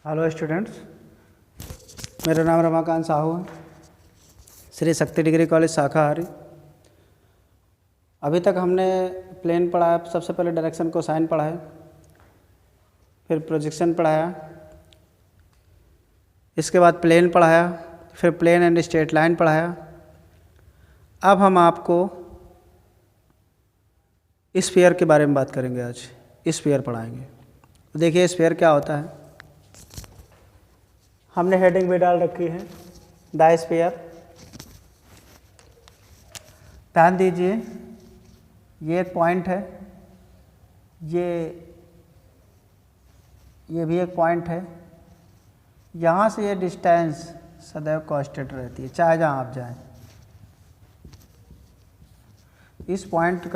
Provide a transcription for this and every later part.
Hello students, मेरा नाम रमाकांत साहू है, श्री शक्ति डिग्री कॉलेज शाखाहारी। अभी तक हमने प्लेन पढ़ा, सबसे पहले डायरेक्शन कोसाइन पढ़ा है, फिर प्रोजेक्शन पढ़ाया, इसके बाद प्लेन पढ़ाया, फिर प्लेन एंड स्ट्रेट लाइन पढ़ाया। अब हम आपको स्फीयर के बारे में बात करेंगे। आज स्फीयर पढ़ाएंगे। देखिए स्फीयर क्या होता है। हमने हेडिंग भी डाल रखी है, द स्फीयर। ध्यान दीजिए, ये एक पॉइंट है, ये भी एक पॉइंट है। यहाँ से ये डिस्टेंस सदैव कांस्टेंट रहती है, चाहे जहाँ आप जाएं। इस पॉइंट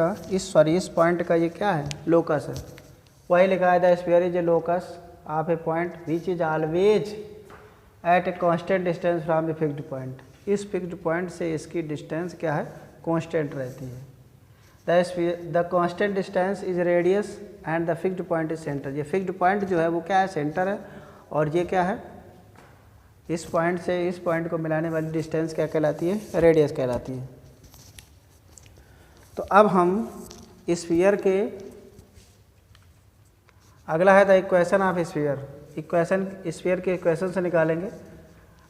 का ये क्या है, लोकस है। वही लिखा है, the sphere is A locus of A point which is always at a constant distance from the fixed point. इस फिक्स्ड पॉइंट से इसकी डिस्टेंस क्या है, कांस्टेंट रहती है। The constant distance is radius and the fixed point is centre. ये fixed point जो है वो क्या है, सेंटर है, और ये क्या है, इस पॉइंट से इस पॉइंट को मिलाने वाली डिस्टेंस क्या कहलाती है, रेडियस कहलाती है। तो अब हम स्फीयर के अगला है the equation of sphere. Equation sphere के इक्वेशन से निकालेंगे।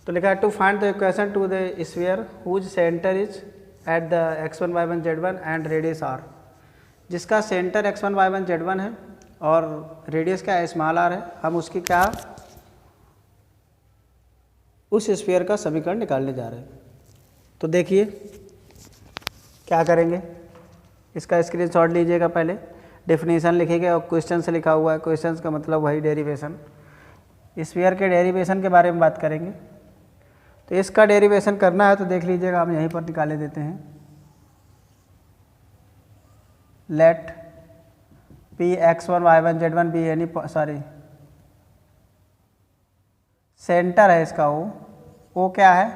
तो लिखा है to find the equation to the sphere whose centre is at the x1 y1 z1 and radius r। जिसका सेंटर x1 y1 z1 है और रेडियस क्या है, स्मॉल r है। हम उसकी क्या, उस स्फीयर का समीकरण निकालने जा रहे हैं। तो देखिए क्या करेंगे, इसका स्क्रीनशॉट लीजिएगा। पहले डेफिनेशन लिखेंगे और क्वेश्चन से लिखा हुआ है। क्वेश्चन का मतलब वही डेरिवेशन। स्फीयर के डेरिवेशन के बारे में बात करेंगे। तो इसका डेरिवेशन करना है तो देख लीजिएगा, हम यहीं पर निकाले देते हैं। Let P x1 y1 z1 be any, centre है इसका वो क्या है,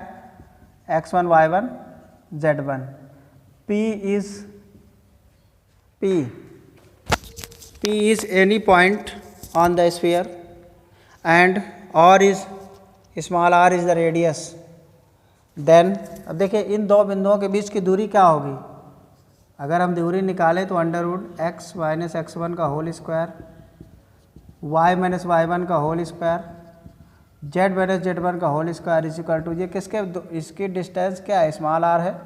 x1 y1 z1। P is any point on the sphere and r is small r is the radius. Then अब देखिए इन दो बिंदुओं के बीच की दूरी क्या होगी। अगर हम दूरी निकालें तो under root x minus x1 का whole square, y minus y1 का whole square, z minus z1 का whole square is equal to, ये किसके, इसकी डिस्टेंस क्या है, स्मॉल r है।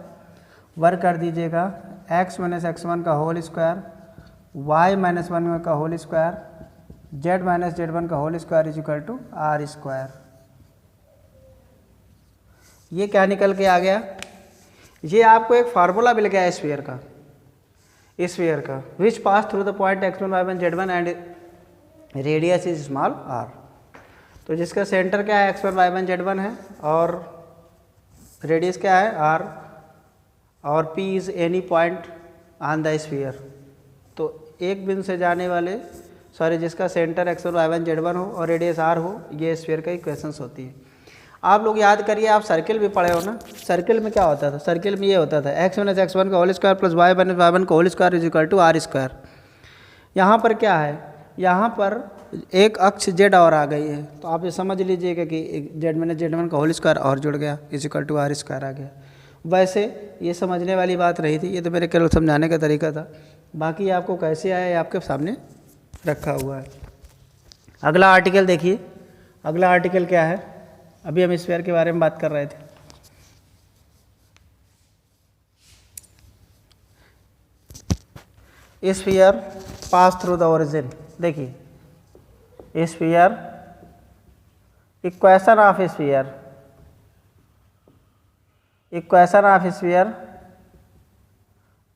वर्क कर दीजिएगा, x माइनस x1 का होल स्क्वायर, y माइनस 1 का whole square, z minus z1 का whole square is equal to r square. ये क्या निकल के आ गया, ये आपको एक फार्मूला मिल गया स्फीयर का, which pass through the point x1 y1 z1 and radius is small r। तो जिसका सेंटर क्या है, x1 y1 z1 है और रेडियस क्या है, r, और p is any point on the sphere. तो एक बिंदु से जाने वाले जिसका सेंटर x1 y1 z1 हो और रेडियस r हो, ये स्फीयर का इक्वेशंस होती है। आप लोग याद करिए, आप सर्किल भी पढ़े हो ना। सर्किल में क्या होता था, सर्किल में ये होता था x माइनस x1 का whole square plus y minus y1 का whole square is equal to r square. यहाँ पर क्या है, यहाँ पर एक अक्ष z और आ गई है, तो आप ये समझ लीजिएगा कि z माइनस z1 का होल स्क्वायर और जुड़ गया, is equal to r square आ गया। वैसे ये समझने वाली बात रही थी, ये तो मेरे केवल समझाने का तरीका था। बाकी आपको कैसे आया, ये आपके सामने रखा हुआ है। अगला आर्टिकल देखिए, अगला आर्टिकल क्या है, अभी हम स्फीयर के बारे में बात कर रहे थे। Sphere pass through the origin. देखिए sphere, equation of sphere, equation of sphere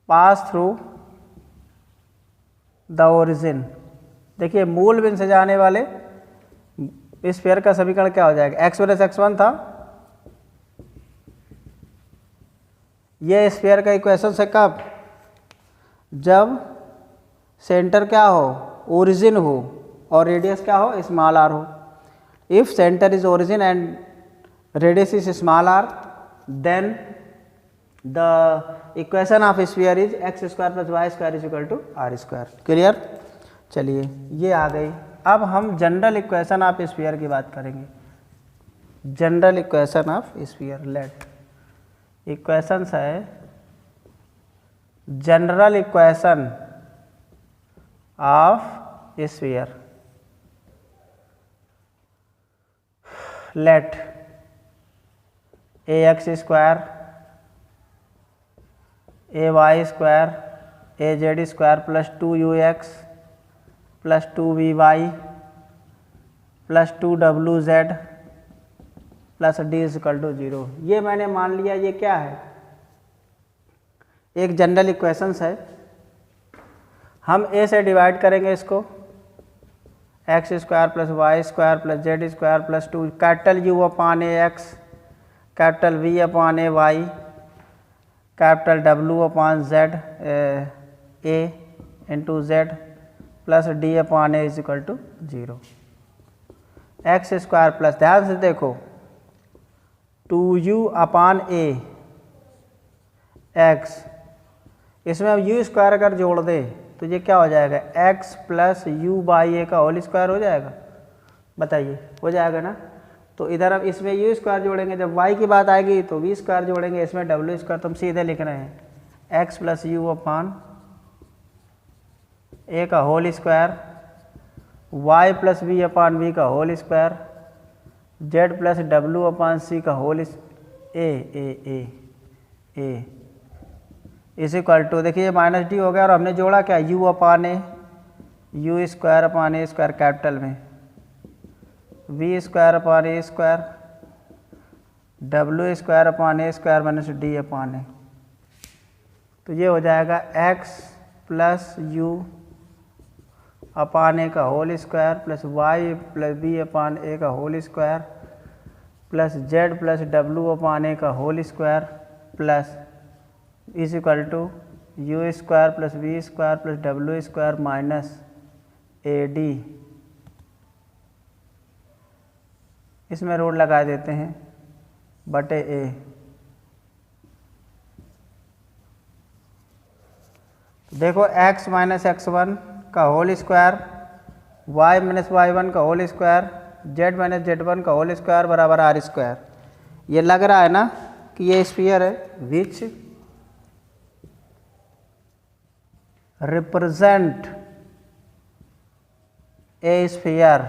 pass through the origin. देखिए मूल बिंदु से जाने वाले स्फीयर का समीकरण क्या हो जाएगा, x माइनस x1 था, ये स्फीयर का इक्वेशन से कब, जब सेंटर क्या हो, ओरिजिन हो, और रेडियस क्या हो, स्मॉल r हो। If centre is origin and radius is small r, then the equation of sphere is x square plus y square is equal to r square. Clear. चलिए ये आ गई अब हम जनरल इक्वेशन ऑफ स्फीयर की बात करेंगे। General equation of sphere, let equations है general equation of sphere. Let ax square ay square az square plus 2ux plus 2vy plus 2wz plus d equal to 0। ये मैंने मान लिया ये क्या है, एक जनरल इक्वेशंस है। हम a से डिवाइड करेंगे इसको, x square plus Y square plus Z square plus 2 capital U upon A x, capital V upon A y, capital W upon z A into z plus D upon A is equal to 0। X square plus, ध्यान से देखो, 2u upon A x, इसमें अब u square अगर जोड़ दे तो ये क्या हो जाएगा, x प्लस यू बाई ए का होल स्क्वायर हो जाएगा। बताइए, हो जाएगा ना। तो इधर अब इसमें u स्क्वायर जोड़ेंगे, जब y की बात आएगी तो v स्क्वायर जोड़ेंगे, इसमें w स्क्वायर, तो हम सीधे लिख रहे हैं x प्लस यू अपॉन ए का whole square, y plus v upon v का whole square, z plus w upon c का whole a is equal to, देखिए माइनस डी हो गया और हमने जोड़ा क्या, u upon a, u square upon a square capital में, v square upon a square, w square upon a square minus d upon a. तो ये हो जाएगा x प्लस यू अपॉन ए का whole square plus y plus B upon ए का whole square plus z plus w upon ए का whole square plus is equal to U square plus V square plus W square minus A D. इसमें root लगा देते हैं बटे ए। देखो x minus x1 का whole square, y minus y1 का whole square, z minus z1 का whole square बराबर आर स्क्वायर। ये लग रहा है ना कि ये स्फीयर है विच represent a sphere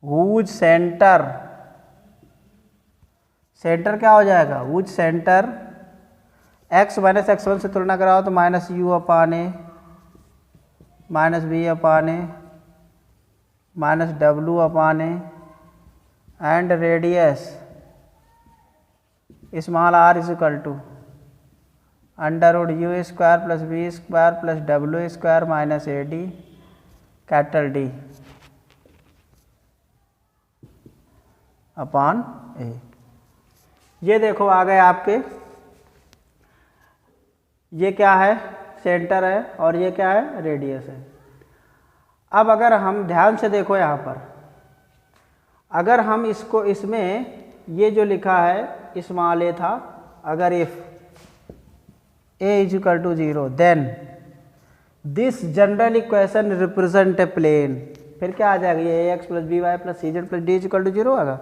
whose center, centre क्या हो जाएगा, whose center x minus x1 से तुलना कराओ तो minus U upon A minus B upon A minus W upon A and radius small R is equal to under root U square plus V square plus W square minus A D capital D upon A. ये देखो आ गए आपके, ये क्या है, centre है और ये क्या है, रेडियस है। अब अगर हम ध्यान से देखो यहाँ पर, अगर हम इसको इसमें ये जो लिखा है स्मॉल ए था, अगर if a is equal to 0 then this general equation represent a plane, फिर क्या आ जाएगा, ये ax plus B y plus C z plus D is equal to 0 आएगा।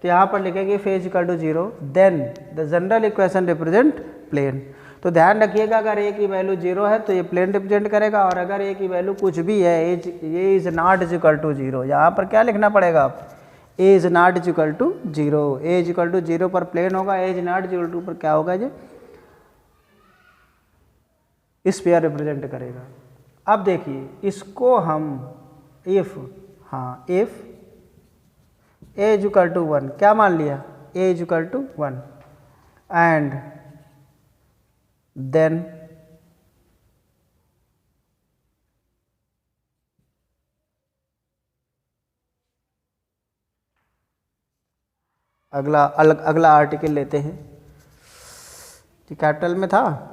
तो यहाँ पर लिखेंगे if a is equal to 0 then the general equation represent plane। तो ध्यान रखिएगा, अगर a की वैल्यू 0 है तो ये प्लेन रिप्रेजेंट करेगा, और अगर a की वैल्यू कुछ भी है, a is not is equal to 0, यहाँ पर क्या लिखना पड़ेगा आप, a is not is equal to 0, a is equal to 0 पर प्लेन होगा, a is not is equal to पर क्या होगा, ये स्फीयर रिप्रेजेंट करेगा। अब देखिए इसको हम इफ, हाँ if A is equal to 1 क्या मान लिया, A is equal to 1 and then अगला आर्टिकल लेते हैं, कैपिटल में था।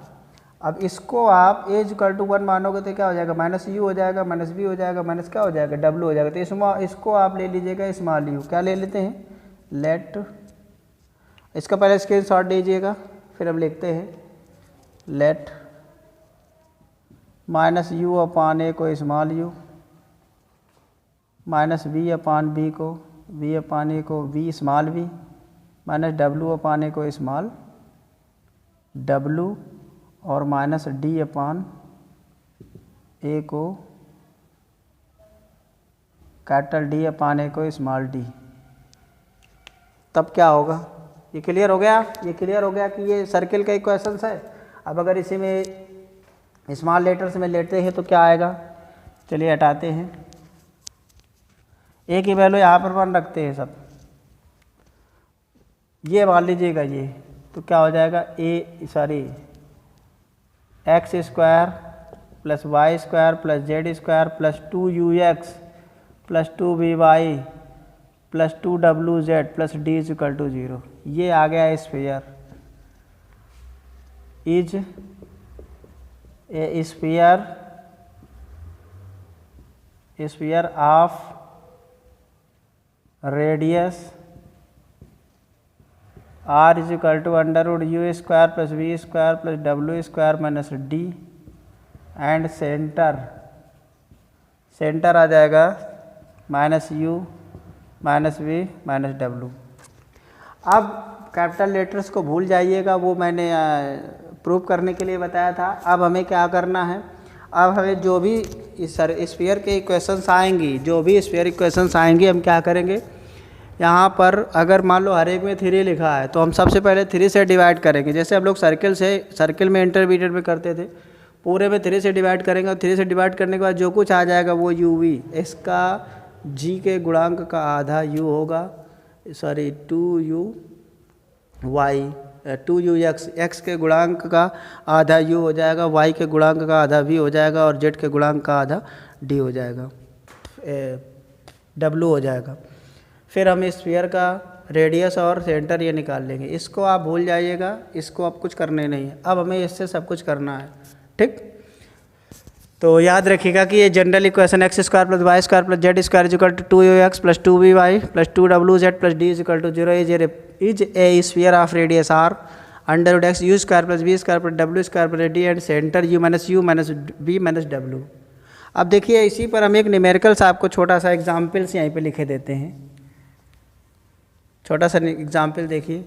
अब इसको आप ए इक्वल टू 1 मानोगे तो क्या हो जाएगा, माइनस यू हो जाएगा, माइनस बी हो जाएगा, माइनस क्या हो जाएगा, डब्ल्यू हो जाएगा। तो इसको आप ले लीजिएगा स्मॉल यू, क्या ले लेते हैं, लेट, इसका पहले स्क्रीनशॉट लीजिएगा, फिर हम लिखते हैं let minus U upon A को small U minus V upon B को वी अपान ए को V small V minus W upon A को स्मॉल डब्लू और माइनस डी अपान ए को कैपिटल डी अपान ए को small D. तब क्या होगा? ये क्लियर हो गया? ये क्लियर हो गया कि ये सर्किल का इक्वेशंस है। अब अगर इसी में स्मॉल लेटर्स में लेते हैं तो क्या आएगा? चलिए हटाते हैं, ए की वैल्यू यहाँ पर 1 रखते हैं सब। ये मान लीजिएगा ये, तो क्या हो जाएगा? X square plus Y square plus Z square plus 2ux plus 2vy plus 2wz plus d is equal to 0। ये आ गया sphere. Is a sphere of radius r is equal to under root U square plus V square plus W square minus D and centre आ जाएगा minus U minus V minus W. अब capital letters को भूल जाइएगा, वो मैंने prove करने के लिए बताया था। अब हमें क्या करना है? अब हमें जो भी स्फीयर के इक्वेशंस आएंगी, जो भी स्फीयर इक्वेशंस आएंगी, हम क्या करेंगे? यहाँ पर अगर मान लो हर एक में 3 लिखा है तो हम सबसे पहले 3 से डिवाइड करेंगे। जैसे हम लोग सर्किल में इंटरमीडिएट में करते थे, पूरे में 3 से डिवाइड करेंगे और 3 से डिवाइड करने के बाद जो कुछ आ जाएगा वो यू वी, इसका जी के गुणांक का आधा यू होगा, 2u एक्स के गुणांक का आधा यू हो जाएगा, वाई के गुणांक का आधा वी हो जाएगा और जेड के गुणांक का आधा डी हो जाएगा, डब्लू हो जाएगा। फिर हम इस स्फीयर का रेडियस और सेंटर ये निकाल लेंगे। इसको आप भूल जाइएगा, इसको अब कुछ करने नहीं है। अब हमें इससे सब कुछ करना है, ठीक? तो याद रखिएगा कि ये general equation x square plus Y square plus Z square is equal to 2x plus 2vy plus 2wz plus D is equal to 0 is a sphere of radius r under root x U square plus V square plus W square plus D and centre U minus V minus W. अब देखिए इसी पर हम एक numericals आपको छोटा सा examples यहीं पे लिखे देते हैं। छोटा सा एग्जाम्पल देखिए,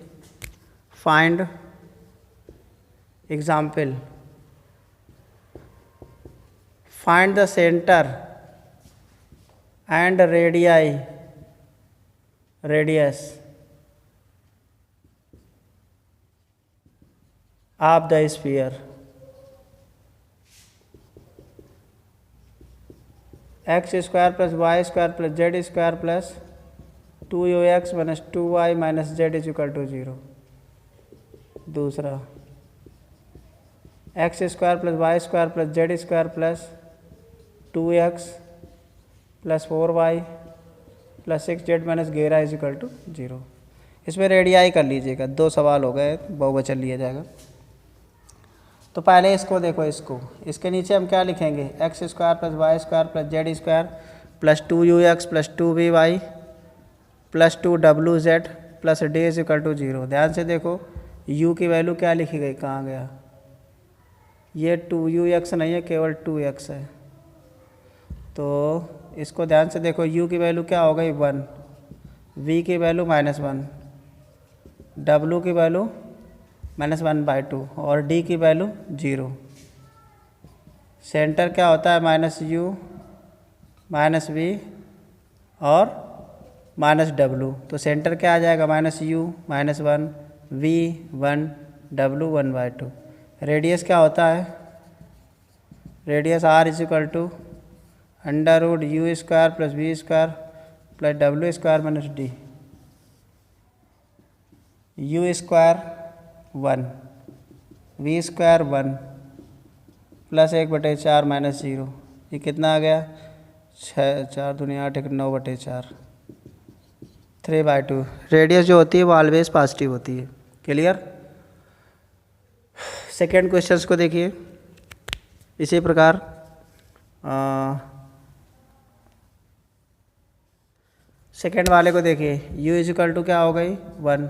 find example, find the center and radius of the sphere x square plus y square plus z square plus 2ux minus 2y minus z is equal to 0। दूसरा x square plus Y square plus Z square plus 2x plus 4y plus 6z minus 11 is equal to 0। इसमें radii कर लीजिएगा, 2 सवाल हो गए, बहुवचन लिया जाएगा। तो पहले इसको देखो, इसके नीचे हम क्या लिखेंगे? X square plus Y square plus Z square plus 2ux plus 2vy plus 2wz plus D is equal to 0। ध्यान से देखो, u की वैल्यू क्या लिखी गई, कहाँ गया? ये 2ux नहीं है, केवल 2x है। तो इसको ध्यान से देखो, u की वैल्यू क्या हो गई 1, v की वैल्यू -1, w की वैल्यू -1/2 और d की वैल्यू 0। सेंटर क्या होता है? -u -v और -w। तो सेंटर क्या आ जाएगा? -u -1 v 1 w 1/2। रेडियस क्या होता है? Radius r is equal to under root U square plus V square plus W square minus D. U square 1 V square 1 plus 1/4 minus 0। ये कितना आ गया? 6 4 दूनी 8 1 9/4 3/2। रेडियस जो होती है वो ऑलवेज पॉजिटिव होती है। क्लियर? सेकेंड क्वेश्चंस को देखिए इसी प्रकार। सेकेंड वाले को देखिए, u इज इक्वल टू क्या हो गई 1,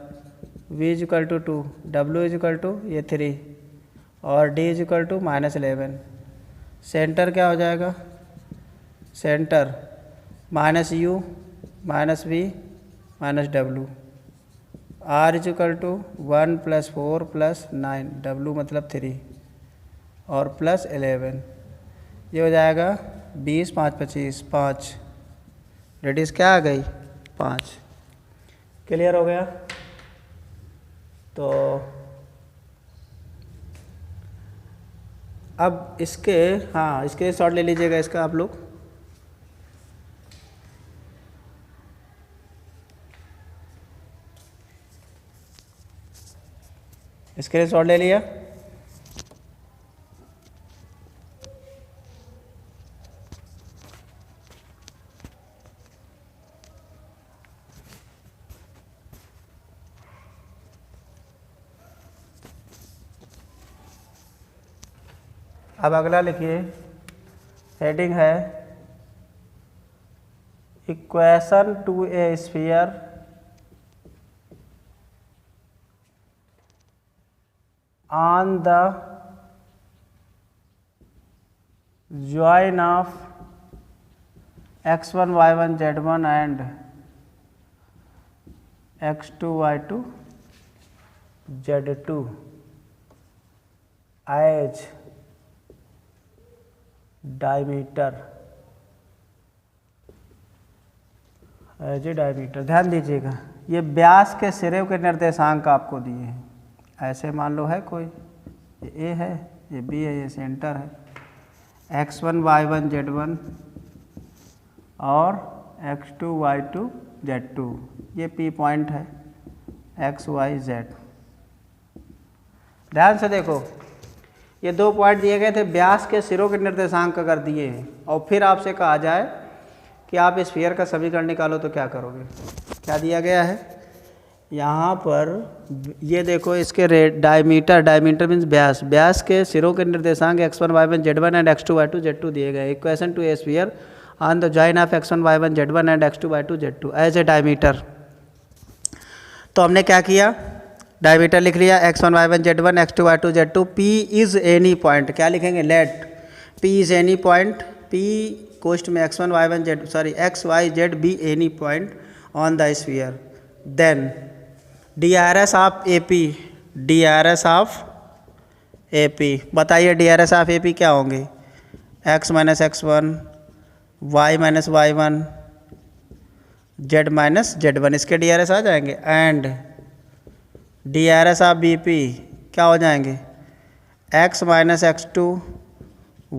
v is equal to 2, w is equal to ये 3 और d is equal to -11। Centre क्या हो जाएगा? Centre minus U minus V minus W, R is equal to 1 + 4 + 9, W मतलब 3 और प्लस 11, ये हो जाएगा 20 5 25 5, रेडियस क्या आ गई 5। क्लियर हो गया। तो अब इसके इसके शॉर्ट ले लीजिएगा इसका आप लोग। इसके लिए शॉर्ट ले लिया। अब अगला लिखिए, हेडिंग है equation to a sphere on the join of x1 y1 z1 and x2 y2 z2 as diameter, as a diameter. ध्यान दीजिएगा, ये व्यास के सिरे के निर्देशांक आपको दिए हैं। ऐसे मान लो है कोई, ये ए है, ये बी है, ये सेंटर है, x1 y1 z1 और x2 y2 z2, ये P पॉइंट है x y z। ध्यान से देखो, ये 2 पॉइंट दिए गए थे, व्यास के सिरों के निर्देशांक अगर दिए हैं और फिर आपसे कहा जाए कि आप स्फीयर का समीकरण निकालो तो क्या करोगे। क्या दिया गया है यहाँ पर, ये देखो इसके डायमीटर मीन्स व्यास के सिरों के निर्देशांक x1 y1 z1 and x2 y2 z2 दिए गए। Equation to a sphere on the join of x1 y1 z1 and x2 y2 z2 as a diameter. तो हमने क्या किया, डायमीटर लिख लिया x1 y1 z1 x2 y2 z2। P is any point, क्या लिखेंगे, let P is any point, P कोष्ट में x1 y1 z x y z be any point on the sphere. Then DRS of AP, DRS of AP, बताइए DRS of AP क्या होंगे, x minus x1 y minus y1 z minus z1, इसके DRS आ जाएंगे। And DRS of BP क्या हो जाएंगे, x minus x2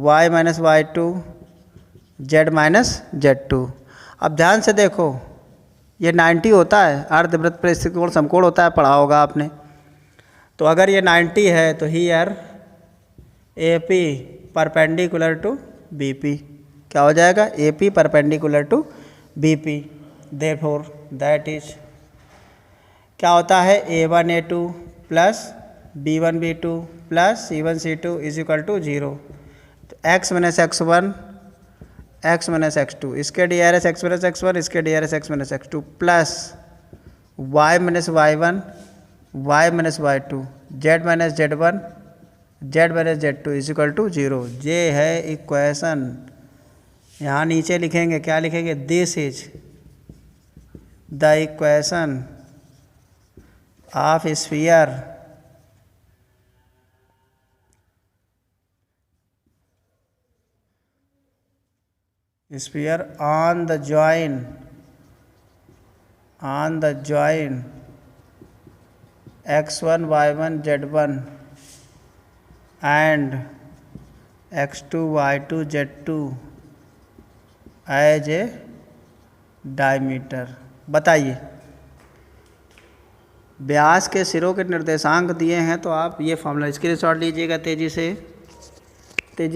y minus y2 z minus z2। अब ध्यान से देखो, ये 90 होता है, अर्धवृत्त पर स्थित कोण समकोण होता है, पढ़ा होगा आपने। तो अगर ये 90 है तो here AP perpendicular to BP क्या हो जाएगा, AP perpendicular to BP। Therefore that is क्या होता है, A1 A2 plus B1 B2 plus C1 C2 is equal to 0। तो x minus x1 x minus x2, इसके DRS x माइनस x1, इसके DRS x minus x2 plus y minus y1 y minus y2 z minus z1 z minus z2 is equal to 0। ये है equation. यहाँ नीचे लिखेंगे, क्या लिखेंगे, this is the equation of sphere on the join x1 y1 z1 and x2 y2 z2 as a diameter. बताइए, व्यास के सिरों के निर्देशांक दिए हैं, तो आप ये फॉर्मूला स्क्रीनशॉट लीजिएगा, तेज़ी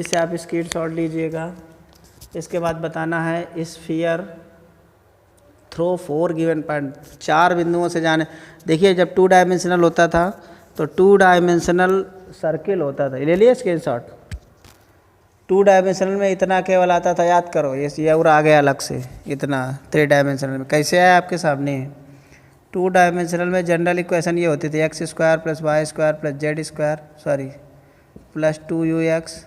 से आप स्क्रीनशॉट लीजिएगा। इसके बाद बताना है स्फीयर थ्रो 4 गिवन पॉइंट, 4 बिंदुओं से जाने। देखिए, जब 2 डायमेंशनल होता था तो 2 डायमेंशनल सर्किल होता था, ले लिए स्क्रीनशॉट। 2 डायमेंशनल में इतना केवल आता था, याद करो, ये और आ गया अलग से इतना। 3 डायमेंशनल में कैसे आया आपके सामने, 2 डायमेंशनल में जनरल इक्वेशन ये होती थी, x² + y² + z² plus 2ux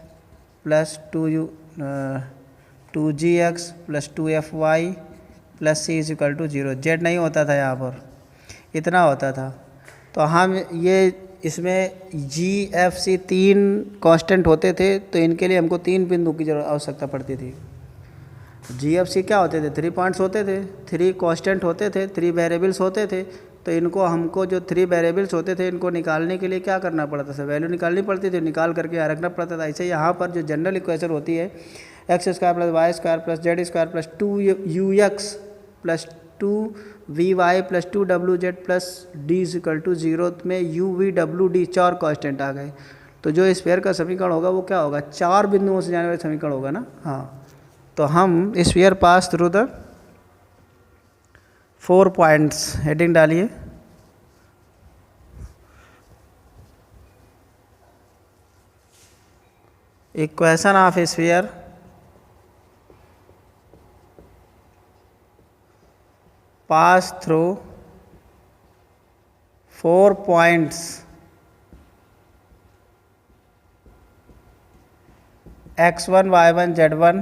plus 2gx plus 2fy plus c is equal to 0। Z नहीं होता था यहाँ पर, इतना होता था। तो हम ये इसमें जी एफ सी 3 कांस्टेंट होते थे, तो इनके लिए हमको 3 बिंदु की जरूरत आवश्यकता पड़ती थी। जी एफ सी क्या होते थे, 3 पॉइंट्स होते थे, 3 कांस्टेंट होते थे, 3 वेरिएबल्स होते थे। तो इनको हमको जो 3 वेरिएबल्स होते थे इनको निकालने के लिए क्या करना पड़ता था, वैल्यू निकालनी पड़ती थी, निकाल करके यहाँ रखना पड़ता था। ऐसे यहाँ पर जो जनरल इक्वेशन होती है x square plus Y square plus Z square plus 2ux plus 2vy plus 2wz plus D is equal to 0 में uv w d 4 कांस्टेंट आ गए। तो जो स्फीयर का समीकरण होगा वो क्या होगा, 4 बिंदुओं से जाने वाला समीकरण होगा ना। हाँ, तो हम sphere pass through the 4 points, heading डालिए। Equation of sphere pass through 4 points x1 y1 z1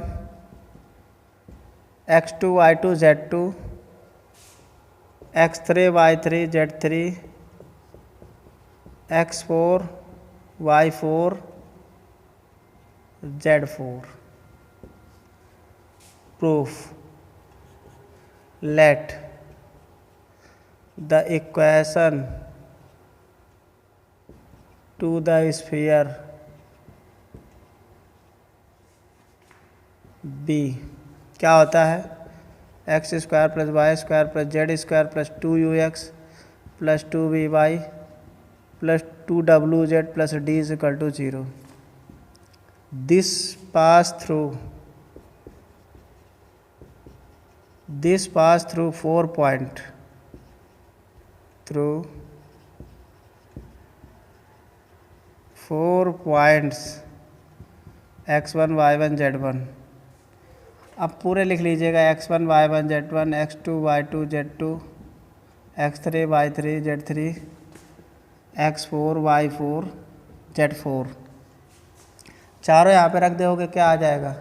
x2 y2 z2 x3 y3 z3 x4 y4 z4। proof, let the equation to the sphere b क्या होता है, x square plus Y square plus Z square plus 2ux plus 2vy plus 2wz plus D is equal to 0। This pass through 4 point through 4 points x1 y1 z1। अब पूरे लिख लीजिएगा, x1 y1 z1 x2 y2 z2 x3 y3 z3 x4 y4 z4। चारों यहाँ पे रख दोगे क्या आ जाएगा,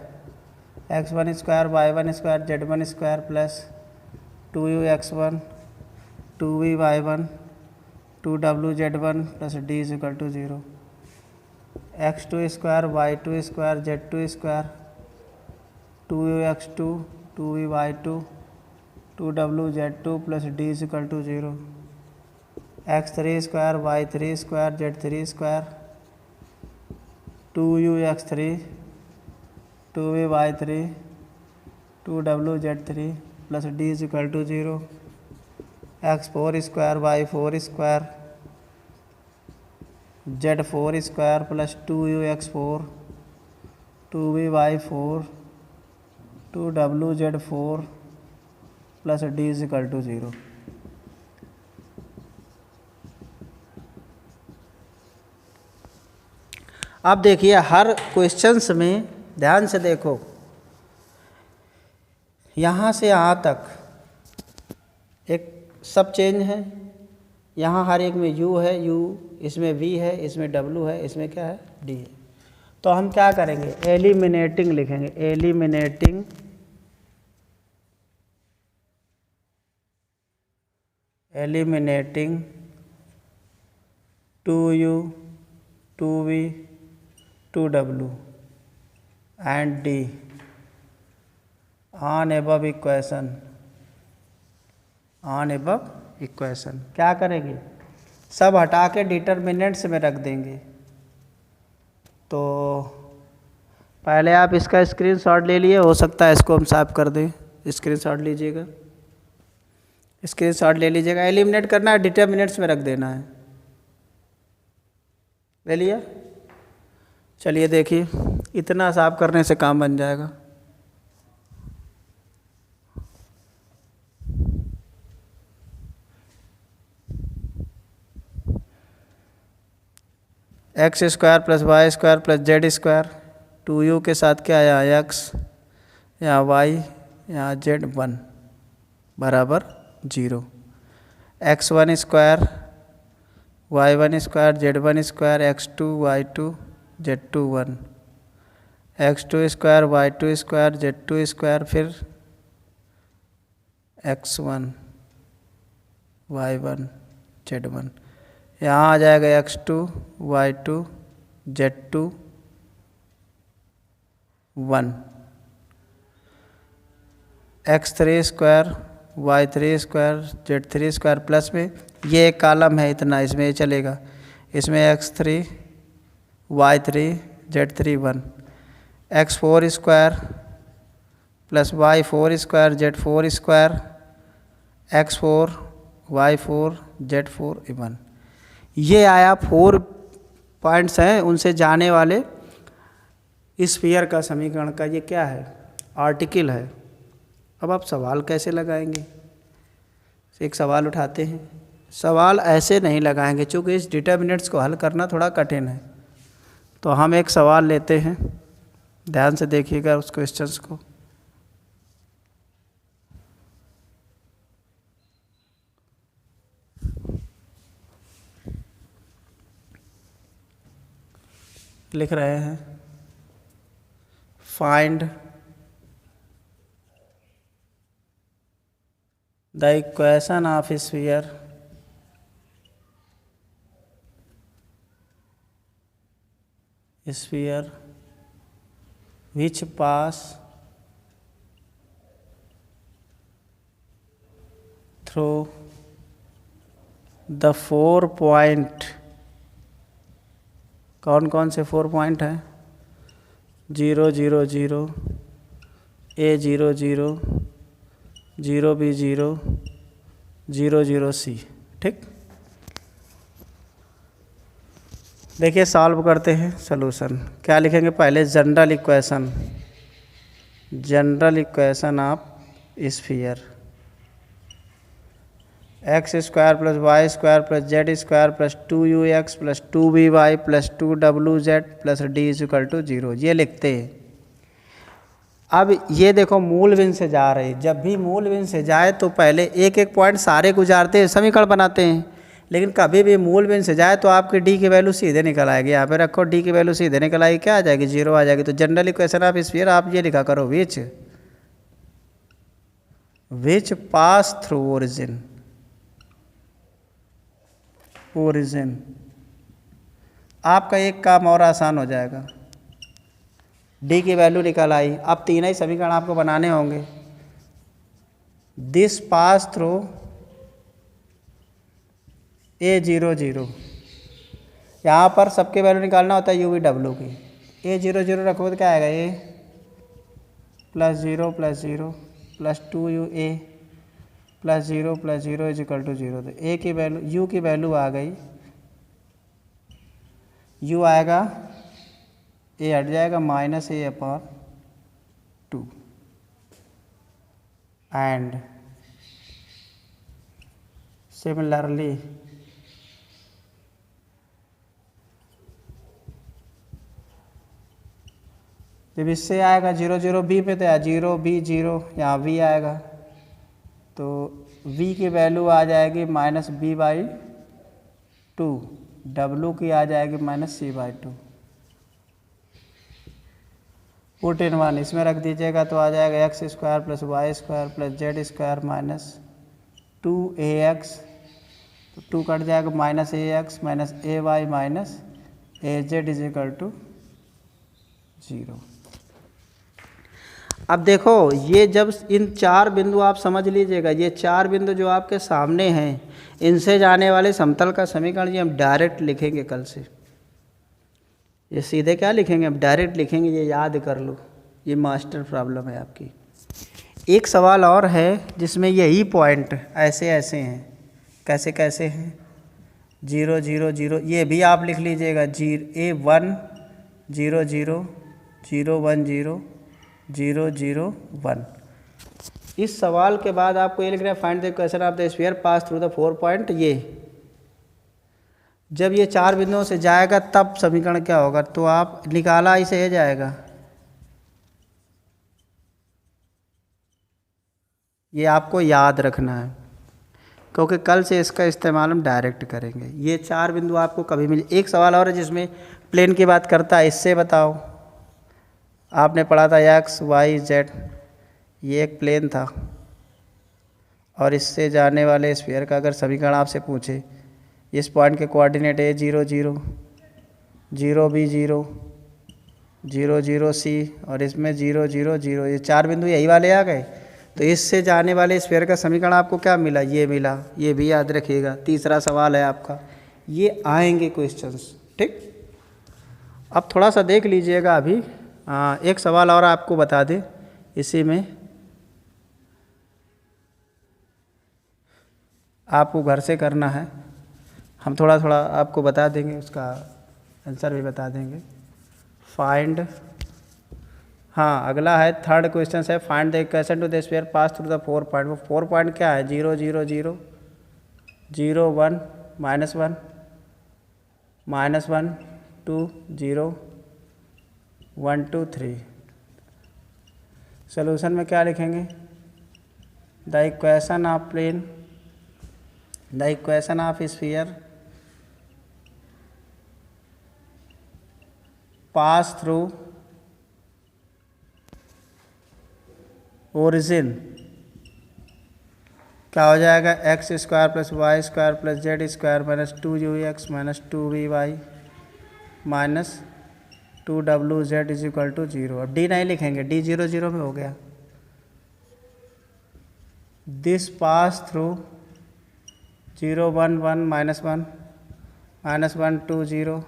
x1 square y1 square z1 square plus 2ux1 2vy1 2wz1 plus D is equal to 0। x2 square y2 square z2 square 2ux2 2vy2 2wz2 plus D is equal to 0। x3 square y3 square z3 square 2ux3 2vy3 2wz3 plus D is equal to 0। x4 square y4 square z4 square plus 2ux4 2vy4 2wz4 plus D is equal to 0। अब देखिए हर questions में ध्यान से देखो, यहाँ से यहाँ तक एक सब चेंज है, यहाँ हर एक में u है, u इसमें v है, इसमें w है, इसमें क्या है d है। तो हम क्या करेंगे, एलिमिनेटिंग लिखेंगे, eliminating eliminating 2u 2v 2w and d on above equation, on above equation क्या करेंगे, सब हटा के डिटर्मिनेंट्स में रख देंगे। तो पहले आप इसका स्क्रीनशॉट ले लिए, हो सकता है इसको हम साफ कर दें, स्क्रीनशॉट लीजिएगा, स्क्रीनशॉट ले लीजिएगा। एलिमिनेट करना है, डिटर्मिनेंट्स में रख देना है, ले लिया। चलिए देखिए, इतना साफ करने से काम बन जाएगा। X square plus Y square plus Z square 2u के साथ क्या आया, x यहाँ y यहाँ z1 बराबर 0। x1 square y1 square z1 square x2 y2 z2 1 x2 y2 z2, फिर x1 y1 z1। यहाँ आ जाएगा x2 y2 z2 1, x3 y3 z3 plus में ये एक कॉलम है इतना, इसमें ये चलेगा, इसमें x3 y3 z3 1, x4 plus y4 z4, x4 y4 z4 1। ये आया 4 पॉइंट्स हैं उनसे जाने वाले स्फीयर का समीकरण का। ये क्या है? आर्टिकल है। अब आप सवाल कैसे लगाएंगे? एक सवाल उठाते हैं, सवाल ऐसे नहीं लगाएंगे क्योंकि इस डिटर्मिनेंट्स को हल करना थोड़ा कठिन है। तो हम एक सवाल लेते हैं, ध्यान से देखिएगा उस क्वेश्चंस को। लिख रहे हैं, find the equation of sphere which pass through the 4 point। कौन कौन से 4 पॉइंट हैं? 0 0 0, A 0 0, 0 B 0, 0 0 C। ठीक, देखिए सॉल्व करते हैं। सॉल्यूशन क्या लिखेंगे? पहले general equation of sphere, x² plus y² plus z² plus 2ux plus 2by plus 2wz plus d=0, ये लिखते हैं। अब ये देखो मूल बिंदु से जा रही, जब भी मूल बिंदु से जाए तो पहले एक एक पॉइंट सारे गुजारते हैं, समीकरण बनाते हैं। लेकिन कभी भी मूल बिंदु से जाए तो आपकी डी की वैल्यू सीधे निकल आएगी। यहाँ पे रखो, डी की वैल्यू सीधे निकल आएगी, क्या आ जाएगी? 0 आ जाएगी। तो जनरल इक्वेशन ऑफ स्फीयर आप ये लिखा करो, विच पास थ्रू ओरिजिन। आपका एक काम और आसान हो जाएगा, डी की वैल्यू निकल आई। अब तीन ही समीकरण आपको बनाने होंगे। दिस पास थ्रू A 0 0, यहाँ पर सबके वैल्यू निकालना होता है UV W की। A 0 0 रखो तो क्या आएगा? A plus 0 plus 0 plus 2UA plus 0 plus 0 = 0। तो A की वैल्यू, U की वैल्यू आ गई, U आएगा, A हट जाएगा, -A/2। एंड सिमिलरली जब इससे आएगा 0 0 B पे, तो 0 B 0, यहाँ V आएगा, तो V की वैल्यू आ जाएगी -B/2, W की आ जाएगी -C/2। पुट इन 1 इसमें रख दीजिएगा तो आ जाएगा x² plus y² plus z² minus 2ax, तो 2 कट जाएगा, -ax minus ay minus az = 0। अब देखो, ये जब इन 4 बिंदु आप समझ लीजिएगा, ये 4 बिंदु जो आपके सामने हैं, इनसे जाने वाले समतल का समीकरण ये हम डायरेक्ट लिखेंगे कल से। ये सीधे क्या लिखेंगे? हम डायरेक्ट लिखेंगे, ये याद कर लो, ये मास्टर प्रॉब्लम है आपकी। एक सवाल और है जिसमें यही पॉइंट ऐसे ऐसे हैं। कैसे कैसे हैं? 0 0 0, ये भी आप लिख लीजिएगा, A1 0 0 0 1 0 0 0 1। इस सवाल के बाद आपको ये लिखना है, find the equation of the sphere pass through the 4 point. ये जब ये 4 बिंदुओं से जाएगा तब समीकरण क्या होगा? तो आप निकाला इसे ये जाएगा, ये आपको याद रखना है क्योंकि कल से इसका इस्तेमाल हम डायरेक्ट करेंगे। ये 4 बिंदु आपको कभी मिले। एक सवाल और है जिसमें प्लेन की बात करता है, इससे बताओ आपने पढ़ा था एक्स वाई जेड, ये एक प्लेन था और इससे जाने वाले स्फीयर का अगर समीकरण आपसे पूछे, इस पॉइंट के कोऑर्डिनेट ए 0 0 0 बी 0 0 0 सी और इसमें 0 0 0, ये 4 बिंदु यही वाले आ गए। तो इससे जाने वाले स्फीयर का समीकरण आपको क्या मिला, ये मिला। ये भी याद रखिएगा, तीसरा सवाल है आपका, ये आएंगे क्वेश्चंस, ठीक। अब थोड़ा सा देख लीजिएगा अभी, एक सवाल और आपको बता दें इसी में, आपको घर से करना है, हम थोड़ा थोड़ा आपको बता देंगे, उसका आंसर भी बता देंगे। फाइंड, हाँ अगला है थर्ड क्वेश्चन है, find the equation to the sphere pass through the 4 point. वो 4 पॉइंट क्या है, 0 0 0 0 1 -1 -1 2 0 1 2 3। सोल्यूशन में क्या लिखेंगे, the equation of plane, the equation of sphere pass through origin, क्या हो जाएगा, x square plus Y square plus Z square minus 2ux minus 2vy minus 2wz is equal to 0। अब डी नहीं लिखेंगे, डी 0 0 में हो गया। This pass through 0 1 1 -1 -1 2 0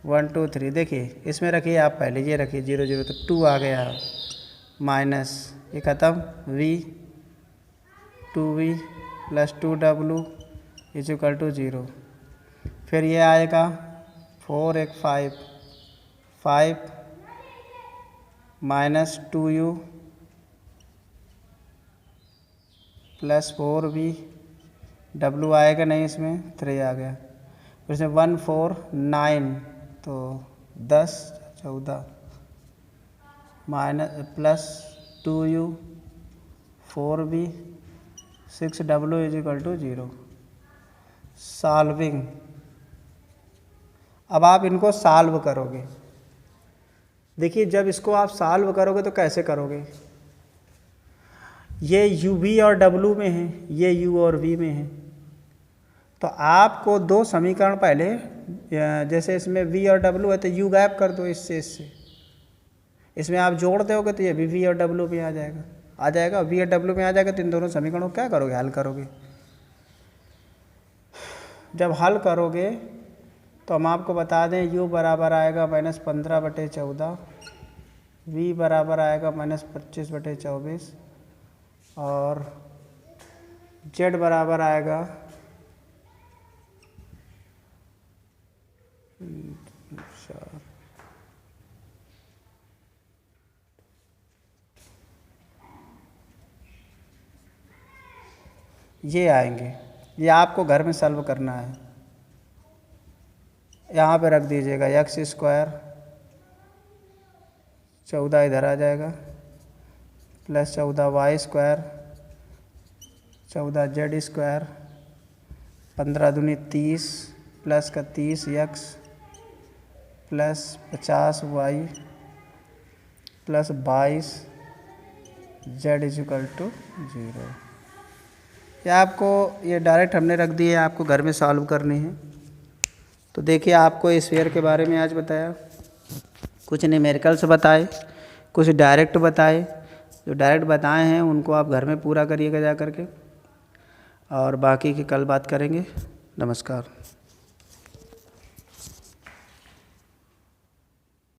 1 2 3। देखिए इसमें रखिए आप पहले, ये रखिए 0 0 तो 2 आ गया, माइनस ये ख़त्म, v 2v plus 2w is equal to 0। फिर ये आएगा 4 1 5 5 minus 2u plus 4v, w आएगा नहीं इसमें, 3 आ गया। फिर इसमें 1 4 9 तो 10 14 minus plus 2u 4v 6w is equal to 0। Solving, अब आप इनको सॉल्व करोगे। देखिए जब इसको आप सॉल्व करोगे तो कैसे करोगे, ये u v और w में है, ये u और v में है, तो आपको दो समीकरण पहले, जैसे इसमें v और w है तो u गायब कर दो इससे, इसमें आप जोड़ दोगे तो ये भी v और w में आ जाएगा, v और w में आ जाएगा। तो इन दोनों समीकरणों को क्या करोगे, हल करोगे। जब हल करोगे तो हम आपको बता दें, u बराबर आएगा -15/14, v बराबर आएगा -25/24 और z बराबर आएगा ये आएंगे। ये आपको घर में सॉल्व करना है, यहाँ पे रख दीजिएगा एक्स स्क्वायर 14 इधर आ जाएगा plus 14 Y square 14 Z square 15 दूनी 30 प्लस का 30 X plus 50 Y plus 22 Z is equal to 0। ये आपको, ये डायरेक्ट हमने रख दिए, आपको घर में सॉल्व करनी है। तो देखिए आपको स्फीयर के बारे में आज बताया, कुछ न्यूमेरिकल्स बताए, कुछ डायरेक्ट बताए। जो डायरेक्ट बताए हैं उनको आप घर में पूरा करिएगा जा करके, और बाकी की कल बात करेंगे। नमस्कार।